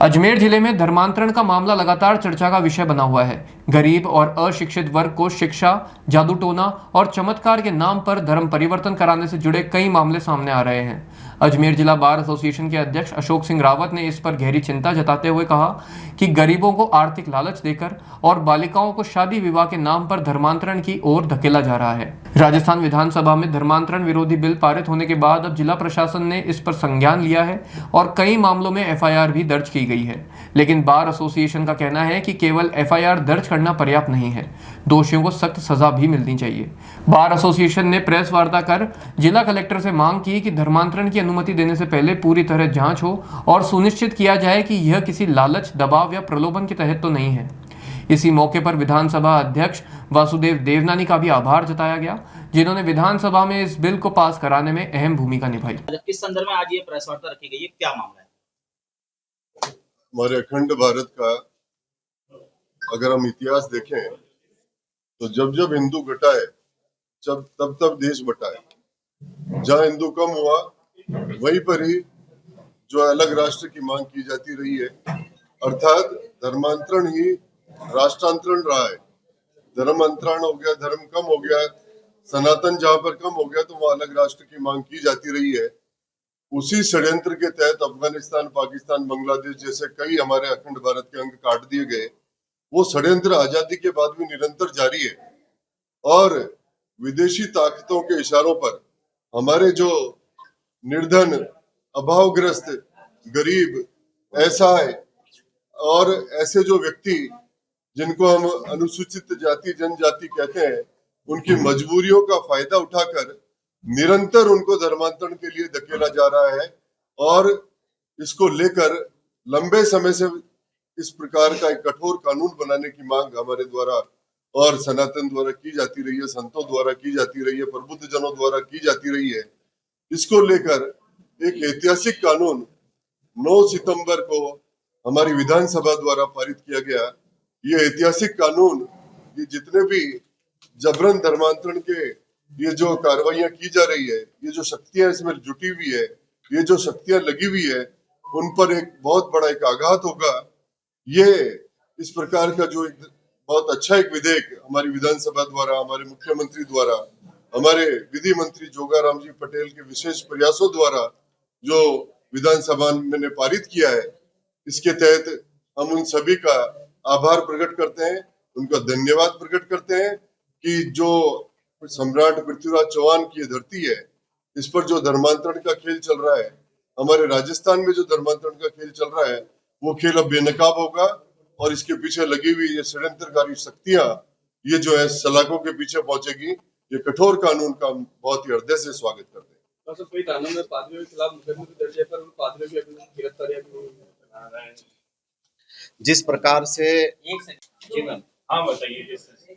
अजमेर जिले में धर्मांतरण का मामला लगातार चर्चा का विषय बना हुआ है। गरीब और अशिक्षित वर्ग को शिक्षा, जादू टोना और चमत्कार के नाम पर धर्म परिवर्तन कराने से जुड़े कई मामले सामने आ रहे हैं। अजमेर जिला बार एसोसिएशन के अध्यक्ष अशोक सिंह रावत ने इस पर गहरी चिंता जताते हुए कहा कि गरीबों को आर्थिक लालच देकर और बालिकाओं को शादी विवाह के नाम पर धर्मांतरण की ओर धकेला जा रहा है। राजस्थान विधानसभा में धर्मांतरण विरोधी बिल पारित होने के बाद अब जिला प्रशासन ने इस पर संज्ञान लिया है और कई मामलों में एफआईआर भी दर्ज की गई है। लेकिन बार एसोसिएशन का कहना है कि केवल एफआईआर दर्ज करना पर्याप्त नहीं है, दोषियों को सख्त सजा भी मिलनी चाहिए। बार एसोसिएशन ने प्रेस वार्ता कर जिला कलेक्टर से मांग की कि धर्मांतरण की अनुमति देने से पहले पूरी तरह जांच हो और सुनिश्चित किया जाए कि यह किसी लालच, दबाव या प्रलोभन के तहत तो नहीं है। इसी मौके पर विधानसभा अध्यक्ष वासुदेव देवनानी का भी आभार जताया गया, जिन्होंने विधानसभा में इस बिल को पास कराने में अहम भूमिका निभाई। किस संदर्भ में आज ये प्रेस वार्ता रखी गई है, क्या मामला है? हमारे अखंड भारत का अगर हम इतिहास देखें तो जब जब हिंदू घटा है तब तब देश बटा है। जहाँ हिंदू कम हुआ वहीं पर ही जो अलग राष्ट्र की मांग की जाती रही है, अर्थात धर्मांतरण ही राष्ट्रांतरण रहा है। धर्म अंतरण हो गया, धर्म कम हो गया, सनातन जहाँ पर कम हो गया तो वहाँ अलग राष्ट्र की मांग की जाती रही है। उसी षड्यंत्र के तहत अफगानिस्तान, पाकिस्तान, बांग्लादेश जैसे कई हमारे अखंड भारत के अंग काट दिए गए। वो षड्यंत्र आजादी के बाद भी निरंतर जारी है और विदेशी ताकतों के इशारों पर हमारे जो निर्धन, अभावग्रस्त, गरीब, असहाय और ऐसे जो व्यक्ति जिनको हम अनुसूचित जाति, जनजाति कहते हैं, उनकी मजबूरियों का फायदा उठाकर निरंतर उनको धर्मांतरण के लिए धकेला जा रहा है। और इसको लेकर लंबे समय से इस प्रकार का एक कठोर कानून बनाने की मांग हमारे द्वारा और सनातन द्वारा की जाती रही है, संतों द्वारा की जाती रही है, प्रबुद्ध जनों द्वारा की जाती रही है। इसको लेकर एक ऐतिहासिक कानून 9 सितंबर को हमारी विधानसभा द्वारा पारित किया गया। ये ऐतिहासिक कानून, ये जितने भी जबरन धर्मांतरण के ये जो कार्रवाइयां की जा रही है, ये जो शक्तियां इसमें जुटी हुई है, ये जो शक्तियां लगी हुई है, उन पर एक बहुत बड़ा एक आघात होगा। ये इस प्रकार का जो एक बहुत अच्छा एक विधेयक हमारी विधानसभा द्वारा, हमारे मुख्यमंत्री द्वारा, हमारे विधि मंत्री जोगाराम जी पटेल के विशेष प्रयासों द्वारा जो विधानसभा में पारित किया है, इसके तहत हम उन सभी का आभार प्रकट करते हैं, उनका धन्यवाद प्रकट करते हैं कि जो सम्राट पृथ्वीराज चौहान की धरती है, इस पर जो धर्मांतरण का खेल चल रहा है, हमारे राजस्थान में जो धर्मांतरण का खेल चल रहा है, वो खेल अब बेनकाब होगा और इसके पीछे लगी हुई ये षड्यंत्रकारी शक्तियां, ये जो है सलाखों के पीछे पहुंचेगी। ये कठोर कानून का हम बहुत ही हृदय से स्वागत करते हैं। कोई कानून में पादरियों के खिलाफ मुकदमे दर्ज है, पर पादरियों की अभी गिरफ्तारी बना रहे हैं। जिस प्रकार से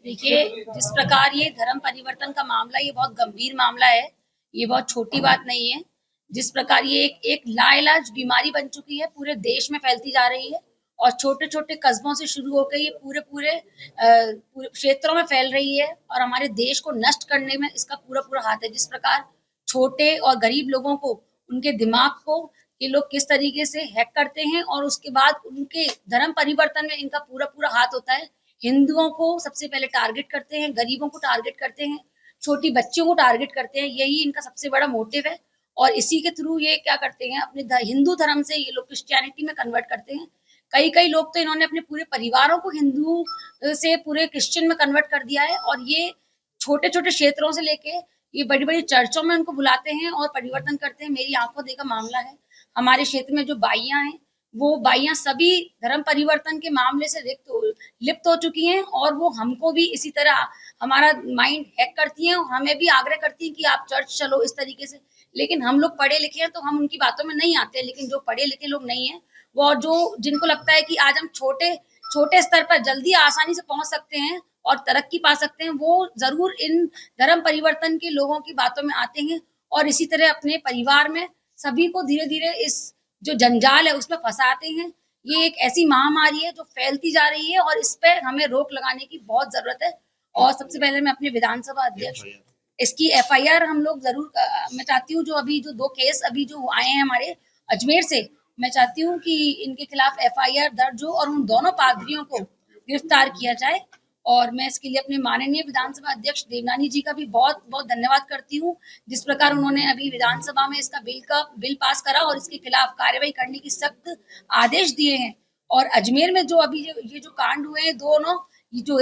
देखिए, जिस प्रकार ये धर्म परिवर्तन का मामला, ये बहुत गंभीर मामला है, ये बहुत छोटी बात नहीं है। जिस प्रकार ये एक लाइलाज बीमारी बन चुकी है, पूरे देश में फैलती जा रही है और छोटे छोटे कस्बों से शुरू होकर ये पूरे क्षेत्रों में फैल रही है और हमारे देश को नष्ट करने में इसका पूरा हाथ है। जिस प्रकार छोटे और गरीब लोगों को, उनके दिमाग को ये लोग किस तरीके से हैक करते हैं और उसके बाद उनके धर्म परिवर्तन में इनका पूरा हाथ होता है। हिंदुओं को सबसे पहले टारगेट करते हैं, गरीबों को टारगेट करते हैं, छोटी बच्चियों को टारगेट करते हैं। यही इनका सबसे बड़ा मोटिव है और इसी के थ्रू ये क्या करते हैं, अपने हिंदू धर्म से ये लोग क्रिश्चियनिटी में कन्वर्ट करते हैं। कई लोग तो इन्होंने अपने पूरे परिवारों को हिंदू से पूरे क्रिश्चियन में कन्वर्ट कर दिया है और ये छोटे क्षेत्रों से लेके ये बड़ी चर्चों में उनको बुलाते हैं और परिवर्तन करते हैं। मेरी आंखों देखा मामला है। हमारे क्षेत्र में जो बाइयां हैं, वो बाइयां सभी धर्म परिवर्तन के मामले से लिप्त हो चुकी हैं और वो हमको भी इसी तरह हमारा माइंड हैक करती हैं और हमें भी आग्रह करती हैं कि आप चर्च चलो इस तरीके से। लेकिन हम लोग पढ़े लिखे हैं तो हम उनकी बातों में नहीं आते। लेकिन जो पढ़े लिखे लोग नहीं है, वो जिनको लगता है कि आज हम छोटे स्तर पर जल्दी आसानी से पहुंच सकते हैं और तरक्की पा सकते हैं, वो जरूर इन धर्म परिवर्तन के लोगों की बातों में आते हैं और इसी तरह अपने परिवार में सभी को धीरे इस जो जंजाल है उसमें फंसाते हैं। ये एक ऐसी महामारी है जो फैलती जा रही है और इस पे हमें रोक लगाने की बहुत जरूरत है। और सबसे पहले मैं अपने विधानसभा अध्यक्ष, इसकी एफआईआर हम लोग जरूर, मैं चाहती हूँ जो 2 केस अभी जो आए हैं हमारे अजमेर से, मैं चाहती हूँ कि इनके खिलाफ FIR दर्ज हो और उन दोनों पादरियों को गिरफ्तार किया जाए। और मैं इसके लिए अपने माननीय विधानसभा अध्यक्ष देवनानी जी का भी बहुत बहुत धन्यवाद करती हूँ, जिस प्रकार उन्होंने अभी विधानसभा में इसका बिल पास करा और इसके खिलाफ कार्रवाई करने की सख्त आदेश दिए हैं। और अजमेर में जो अभी ये जो कांड हुए हैं दोनों जो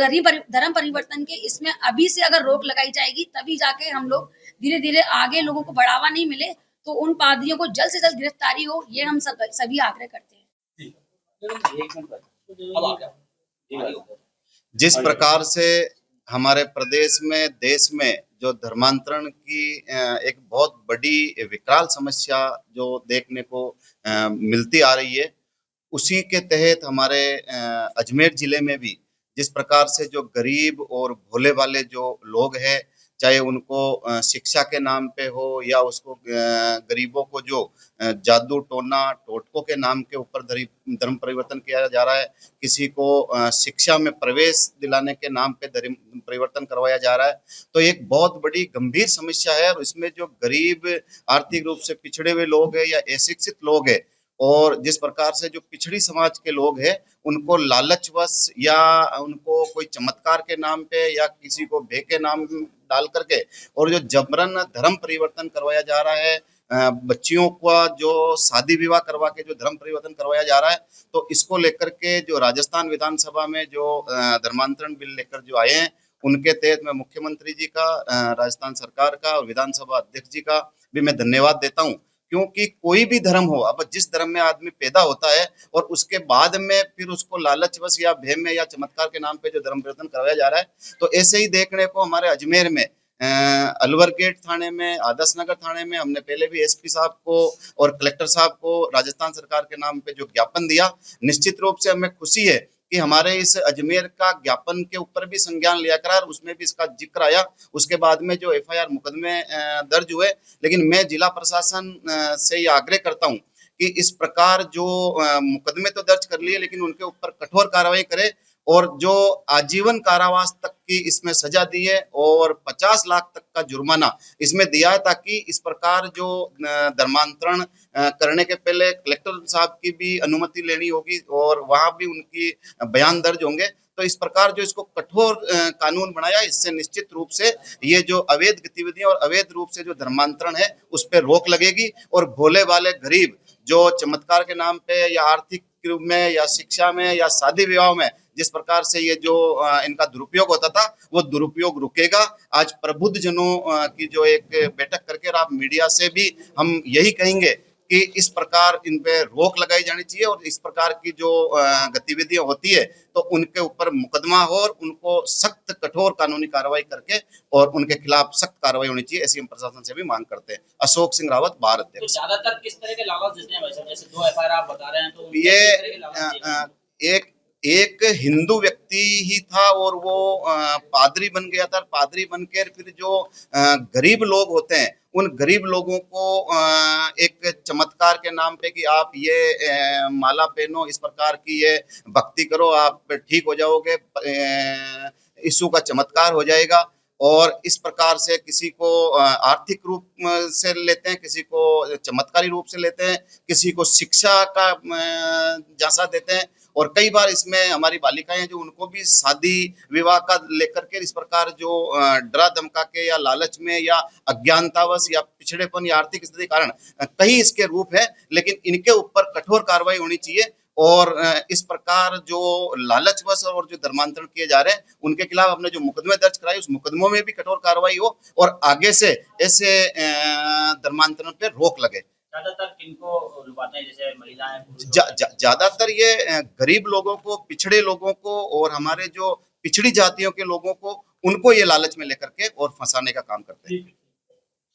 धर्म परिवर्तन के, इसमें अभी से अगर रोक लगाई जाएगी तभी जाके हम लोग धीरे धीरे आगे लोगों को बढ़ावा नहीं मिले तो उन पादरियों को जल्द से जल्द गिरफ्तारी हो, ये हम सभी आग्रह करते हैं। जिस प्रकार से हमारे प्रदेश में, देश में जो धर्मांतरण की एक बहुत बड़ी विकराल समस्या जो देखने को मिलती आ रही है, उसी के तहत हमारे अजमेर जिले में भी जिस प्रकार से जो गरीब और भोले वाले जो लोग हैं, चाहे उनको शिक्षा के नाम पे हो या उसको गरीबों को जो जादू टोना टोटकों के नाम के ऊपर धर्म परिवर्तन किया जा रहा है, किसी को शिक्षा में प्रवेश दिलाने के नाम पे धर्म परिवर्तन करवाया जा रहा है, तो एक बहुत बड़ी गंभीर समस्या है। और इसमें जो गरीब, आर्थिक रूप से पिछड़े हुए लोग हैं या अशिक्षित लोग हैं, और जिस प्रकार से जो पिछड़ी समाज के लोग हैं, उनको लालचवश या उनको कोई चमत्कार के नाम पे या किसी को भे के नाम डाल करके और जो जबरन धर्म परिवर्तन करवाया जा रहा है, बच्चियों का जो शादी विवाह करवा के जो धर्म परिवर्तन करवाया जा रहा है, तो इसको लेकर के जो राजस्थान विधानसभा में जो धर्मांतरण बिल लेकर जो आए हैं, उनके तहत मैं मुख्यमंत्री जी का, राजस्थान सरकार का और विधानसभा अध्यक्ष जी का भी मैं धन्यवाद देता हूँ। क्योंकि कोई भी धर्म हो, अब जिस धर्म में आदमी पैदा होता है और उसके बाद में फिर उसको लालचवश या भय में या चमत्कार के नाम पे जो धर्म परिवर्तन करवाया जा रहा है, तो ऐसे ही देखने को हमारे अजमेर में अलवर गेट थाने में, आदर्श नगर थाने में हमने पहले भी SP साहब को और कलेक्टर साहब को राजस्थान सरकार के नाम पे जो ज्ञापन दिया, निश्चित रूप से हमें खुशी है कि हमारे इस अजमेर का ज्ञापन के ऊपर भी संज्ञान लिया करा और उसमें भी इसका जिक्र आया। उसके बाद में जो FIR मुकदमे दर्ज हुए, लेकिन मैं जिला प्रशासन से ये आग्रह करता हूँ कि इस प्रकार जो मुकदमे तो दर्ज कर लिए, लेकिन उनके ऊपर कठोर कार्रवाई करे और जो आजीवन कारावास तक की इसमें सजा दी है और 50 लाख तक का जुर्माना इसमें दिया है, ताकि इस प्रकार जो धर्मांतरण करने के पहले कलेक्टर साहब की भी अनुमति लेनी होगी और वहां भी उनकी बयान दर्ज होंगे। तो इस प्रकार जो इसको कठोर कानून बनाया, इससे निश्चित रूप से ये जो अवैध गतिविधियां और अवैध रूप से जो धर्मांतरण है उस पर रोक लगेगी और भोले वाले गरीब जो चमत्कार के नाम पे या आर्थिक रूप में या शिक्षा में या शादी विवाह में जिस प्रकार से ये जो इनका दुरुपयोग होता था, वो दुरुपयोग रुकेगा। आज प्रबुद्ध जनों की जो एक बैठक करके आप मीडिया से भी हम यही कहेंगे कि इस प्रकार इन पे रोक लगाई जानी चाहिए और इस प्रकार की जो गतिविधियां होती है तो उनके ऊपर मुकदमा हो और उनको सख्त कठोर कानूनी कार्रवाई करके और उनके खिलाफ सख्त कार्रवाई होनी चाहिए, ऐसी हम प्रशासन से भी मांग करते हैं। अशोक सिंह रावत, भारत अध्यक्ष। तो ज्यादातर किस तरह के लालच देते हैं भाई साहब? जैसे 2 FIR आप बता रहे हैं, तो ये एक हिंदू व्यक्ति ही था और वो पादरी बन गया था। पादरी बनकर फिर जो गरीब लोग होते हैं, उन गरीब लोगों को एक चमत्कार के नाम पे कि आप ये माला पहनो, इस प्रकार की ये भक्ति करो, आप ठीक हो जाओगे, यीशु का चमत्कार हो जाएगा। और इस प्रकार से किसी को आर्थिक रूप से लेते हैं, किसी को चमत्कारी रूप से लेते हैं, किसी को शिक्षा का झांसा देते हैं। और कई बार इसमें हमारी बालिकाएं जो उनको भी शादी विवाह का लेकर के इस प्रकार जो डरा धमका के या लालच में या अज्ञानतावश या पिछड़ेपन या आर्थिक स्थिति के कारण कई इसके रूप है, लेकिन इनके ऊपर कठोर कार्रवाई होनी चाहिए। और इस प्रकार जो लालचवश और जो धर्मांतरण किए जा रहे हैं उनके खिलाफ हमने जो मुकदमे दर्ज कराए, उस मुकदमों में भी कठोर कार्रवाई हो और आगे से ऐसे धर्मांतरण पे रोक लगे। ज्यादातर किनको लुभाते हैं, जैसे महिलाएं? ज्यादातर ये गरीब लोगों को, पिछड़े लोगों को और हमारे जो पिछड़ी जातियों के लोगों को, उनको ये लालच में लेकर के और फंसाने का काम करते हैं।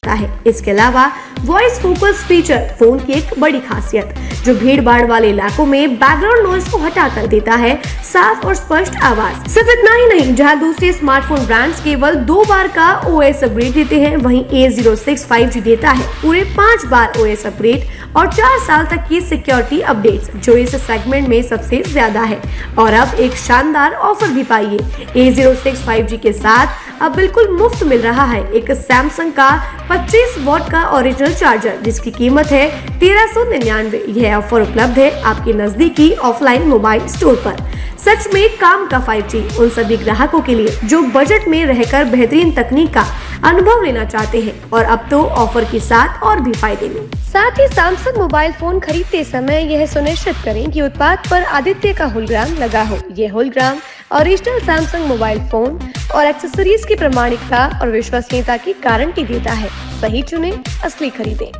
है। इसके अलावा वॉइस फोकस फीचर फोन की एक बड़ी खासियत, जो भीड़ भाड़ वाले इलाकों में बैकग्राउंड नॉइज को हटा कर देता है साफ और स्पष्ट आवाज। सिर्फ इतना ही नहीं, जहां दूसरे स्मार्टफोन ब्रांड्स केवल 2 बार का OS अपग्रेड देते हैं, वहीं A06 5G देता है पूरे 5 बार OS अपग्रेड और 4 साल तक की सिक्योरिटी अपडेट्स, जो इस सेगमेंट में सबसे ज्यादा है। और अब एक शानदार ऑफर भी पाइए, A06 5G के साथ अब बिल्कुल मुफ्त मिल रहा है एक सैमसंग का 25 वॉट का ओरिजिनल चार्जर जिसकी कीमत है 1399। यह ऑफर उपलब्ध है आपके नजदीकी ऑफलाइन मोबाइल स्टोर पर। सच में काम का 5G उन सभी ग्राहकों के लिए जो बजट में रहकर बेहतरीन तकनीक का अनुभव लेना चाहते हैं और अब तो ऑफर के साथ और भी फायदे में। साथ ही सैमसंग मोबाइल फोन खरीदते समय यह सुनिश्चित करें कि उत्पाद पर आदित्य का होलोग्राम लगा हो। यह hologram original Samsung mobile phone और एक्सेसरीज की प्रामाणिकता और विश्वसनीयता की गारंटी देता है। सही चुने, असली खरीदें।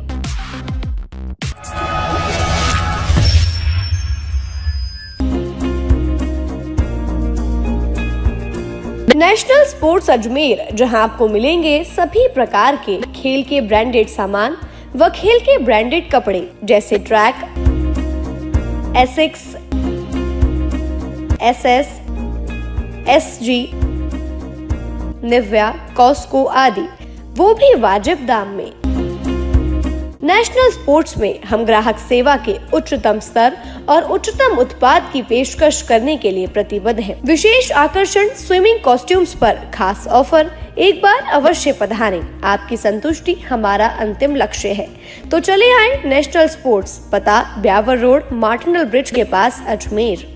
नेशनल स्पोर्ट्स अजमेर, जहां आपको मिलेंगे सभी प्रकार के खेल के ब्रांडेड सामान व खेल के ब्रांडेड कपड़े जैसे Track, Asics, SS, SG, Nivia, Cosco आदि, वो भी वाजिब दाम में। नेशनल स्पोर्ट्स में हम ग्राहक सेवा के उच्चतम स्तर और उच्चतम उत्पाद की पेशकश करने के लिए प्रतिबद्ध हैं। विशेष आकर्षण स्विमिंग कॉस्ट्यूम्स पर खास ऑफर। एक बार अवश्य पधारें, आपकी संतुष्टि हमारा अंतिम लक्ष्य है। तो चले आए नेशनल स्पोर्ट्स, पता ब्यावर रोड, मार्टिनल ब्रिज के पास, अजमेर।